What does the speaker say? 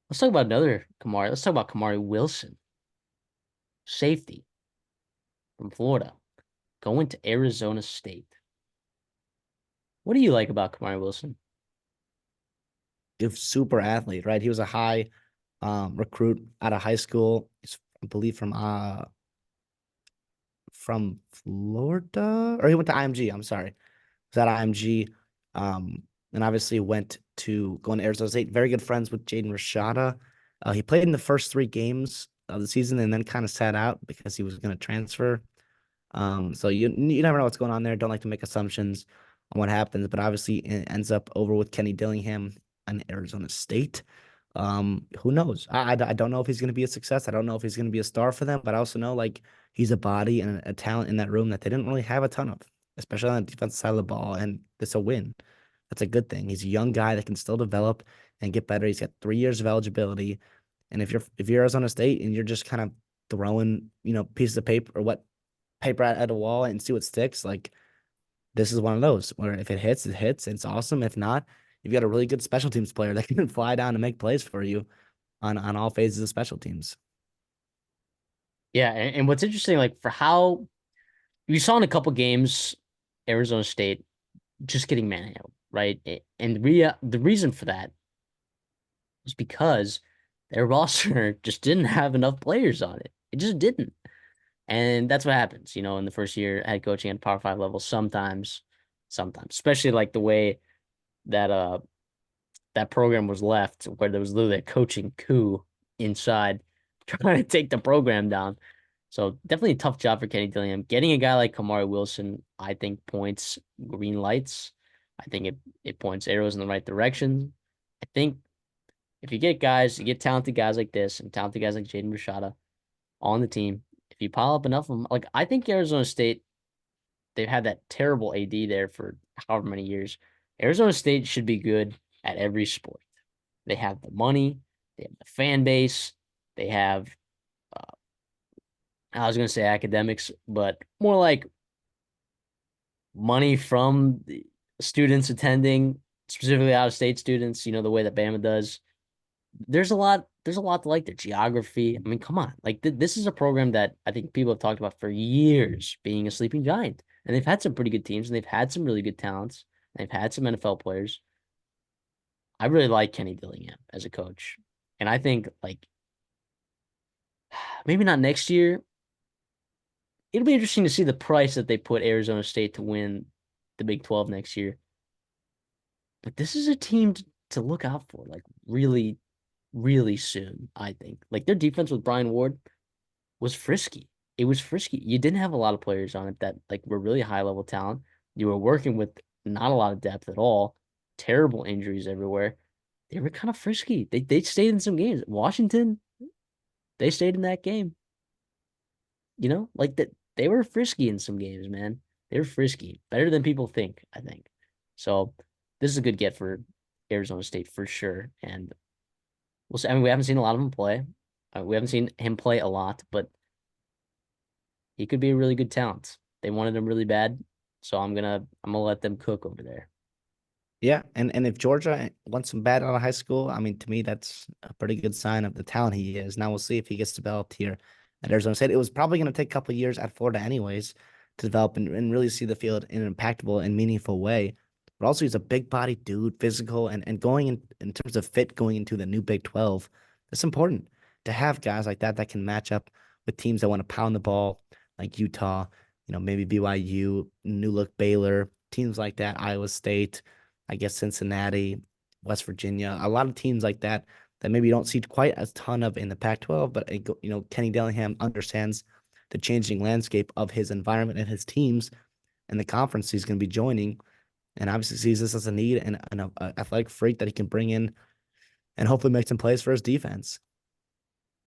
Let's talk about another Kamari. Let's talk about Kamari Wilson, safety from Florida, going to Arizona State. What do you like about Kamari Wilson? A super athlete, right? He was a high recruit out of high school. He's, I believe, from Florida, or he went to IMG. I'm sorry, was at IMG, um, and obviously went to going to Arizona State. Very good friends with Jaden Rashada. He played in the first three games of the season and then kind of sat out because he was going to transfer. So you never know what's going on there. Don't like to make assumptions on what happens, but obviously it ends up over with Kenny Dillingham and Arizona State. Who knows? I don't know if he's going to be a success. I don't know if he's going to be a star for them, but I also know like he's a body and a talent in that room that they didn't really have a ton of, especially on the defensive side of the ball. And it's a win. That's a good thing. He's a young guy that can still develop and get better. He's got 3 years of eligibility. And if you're Arizona State and you're just kind of throwing, pieces of paper or what paper at a wall and see what sticks. Like this is one of those where if it hits, it hits. It's awesome. If not, you've got a really good special teams player that can fly down and make plays for you on all phases of special teams. Yeah, and what's interesting, like for how you saw in a couple games, Arizona State just getting manhandled, right? And the reason for that was because their roster just didn't have enough players on it. It just didn't. And that's what happens, in the first year head coaching at Power Five level. Sometimes, especially like the way that that program was left, where there was literally a coaching coup inside, trying to take the program down. So definitely a tough job for Kenny Dillingham. Getting a guy like Kamari Wilson, I think points green lights. I think it points arrows in the right direction. I think if you get talented guys like this and talented guys like Jaden Rashada on the team, if you pile up enough of them, like I think Arizona State, they've had that terrible AD there for however many years. Arizona State should be good at every sport. They have the money, they have the fan base, they have, uh, I was going to say academics, but more like money from the students attending, specifically out of state students, the way that Bama does. There's a lot to like there. Geography. I mean, come on. Like this is a program that I think people have talked about for years being a sleeping giant. And they've had some pretty good teams and they've had some really good talents. And they've had some NFL players. I really like Kenny Dillingham as a coach. And I think like maybe not next year. It'll be interesting to see the price that they put Arizona State to win the Big 12 next year. But this is a team to look out for, like really, really soon, I think. Like their defense with Brian Ward was frisky. It was frisky. You didn't have a lot of players on it that like were really high level talent. You were working with not a lot of depth at all. Terrible injuries everywhere. They were kind of frisky. They stayed in some games. Washington, they stayed in that game. Like that they were frisky in some games, man. They were frisky. Better than people think, I think. So this is a good get for Arizona State for sure. And we'll see. I mean, we haven't seen a lot of him play. We haven't seen him play a lot, but he could be a really good talent. They wanted him really bad, so I'm gonna let them cook over there. Yeah, and if Georgia wants him bad out of high school, I mean, to me, that's a pretty good sign of the talent he is. Now we'll see if he gets developed here at Arizona State. It was probably going to take a couple of years at Florida, anyways, to develop and really see the field in an impactful and meaningful way. But also, he's a big body dude, physical, and going in terms of fit going into the new Big 12. It's important to have guys like that can match up with teams that want to pound the ball, like Utah, maybe BYU, new look Baylor, teams like that, Iowa State. I guess Cincinnati, West Virginia, a lot of teams like that maybe you don't see quite a ton of in the Pac-12, but Kenny Dillingham understands the changing landscape of his environment and his teams and the conference he's going to be joining, and obviously sees this as a need and a athletic freak that he can bring in and hopefully make some plays for his defense.